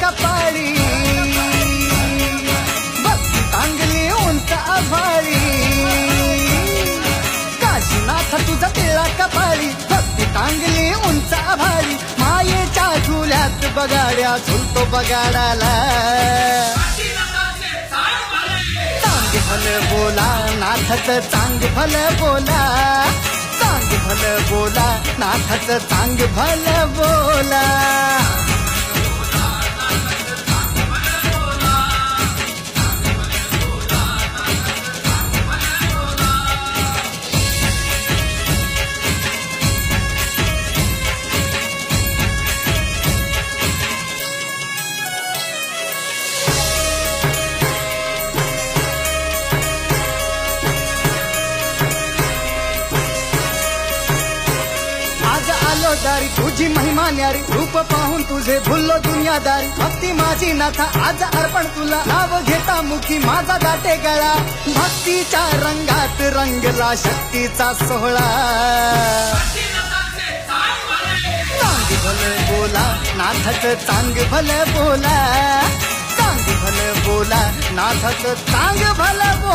कपाळी भक्ती चांगली उंच आभाळी काशीनाथ तुझा टिळा कपाळी भक्ती चांगली उंच आभाळी मायेच्या झुल्यात बगाड्या झुलतो बगाडाला चांग भल बोला नाथच चांग भल बोला चांग भल बोला नाथच चांग भल बोला आलो दारी तुझी महिमा न्यारी रूप पाहून तुझे भुललो दुनियादारी भक्ती माझी नाथा आज अर्पण तुला नाव घेता मुखी माझा दाटे गळा भक्तीच्या रंगात रंगला शक्तीचा सोहळा चांग भल बोला नाथच चांग भल बोला चांग भल बोला नाथच चांग भल बोला